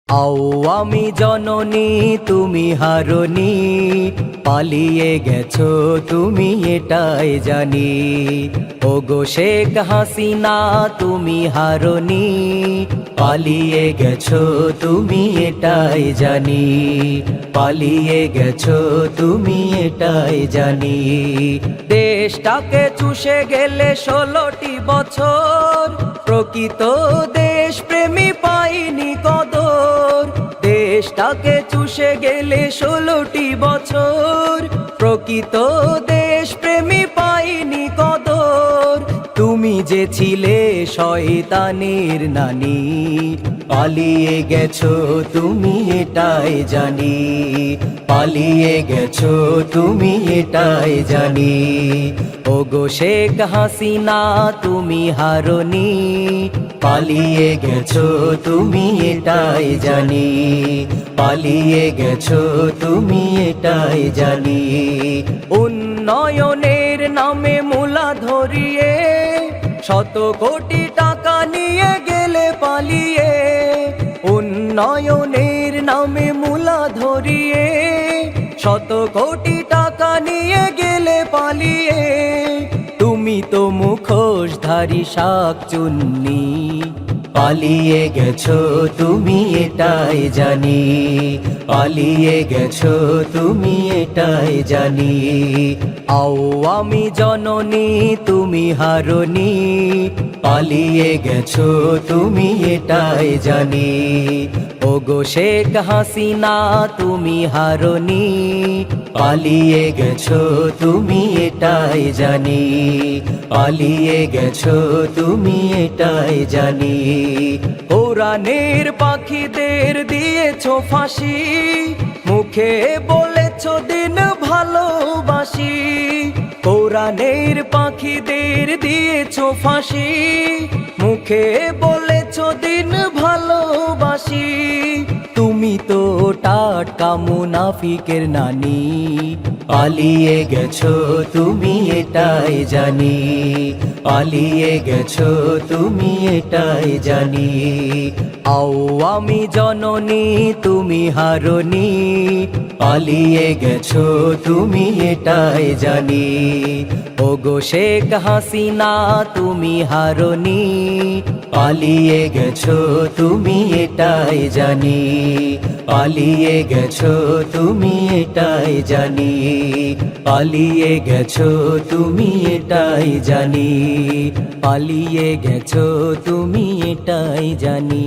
আওয়ামী জননী তুমি হারনি, পালিয়ে গেছো তুমি এটাই জানি। ওগো শেখ হাসিনা তুমি হারনি, পালিয়ে গেছো তুমি এটাই জানি। পালিয়ে গেছো তুমি এটাই জানি। দেশটাকে চুষে গেলে 16টি বছর, প্রকৃত দেশপ্রেমী পাইনি কদর। দেশটাকে চুষে গেলে 16টি বছর, প্রকৃত দেশপ্রেমী পাইনি কদর। তুমি যে ছিলে শয়তানের নানি, পালিয়ে গেছো তুমি এটাই জানি। পালিয়ে গেছো তুমি এটাই জানি। ওগো শেখ হাসিনা তুমি হারনি, পালিয়ে গেছো তুমি এটাই জানি। পালিয়ে গেছো তুমি এটাই জানি। উন্নয়নের নামে মূলা ধরিয়ে, শত কোটি টাকা নিয়ে গেলে পালিয়ে। উন্নয়নের নামে মূলা ধরিয়ে, শত কোটি টাকা নিয়ে গেলে পালিয়ে। তুমি তো মুখোশধারী শাকচুন্নি, পালিয়ে গেছো তুমি এটাই জানি। পালিয়ে গেছো তুমি এটাই জানি। আওয়ামী জননী তুমি হারনি, পালিয়ে গেছো তুমি এটাই জানি। ওগো শেখ হাসিনা তুমি হারনি, পালিয়ে গেছো তুমি এটাই জানি। পালিয়ে গেছো তুমি এটাই জানি। কোরআনের পাখিদের দিয়েছো ফাঁসি, মুখে বলেছো দিন ভালোবাসি। কোরআনের পাখিদের দিয়েছো ফাঁসি, মুখে বলেছো দিন ভালোবাসি। তুমি তো টাটকা মুনাফিকের নানি, পালিয়ে গেছো তুমি এটাই জানি। পালিয়ে গেছো তুমি এটাই জানি। আওয়ামী জননী তুমি হারনি, পালিয়ে গেছো তুমি এটাই জানি। ওগো শেখ হাসিনা তুমি হারনি, পালিয়ে গেছো তুমি এটাই জানি। পালিয়ে গেছো তুমি এটাই জানি। পালিয়ে গেছো তুমি এটাই জানি। পালিয়ে গেছো তুমি এটাই জানি।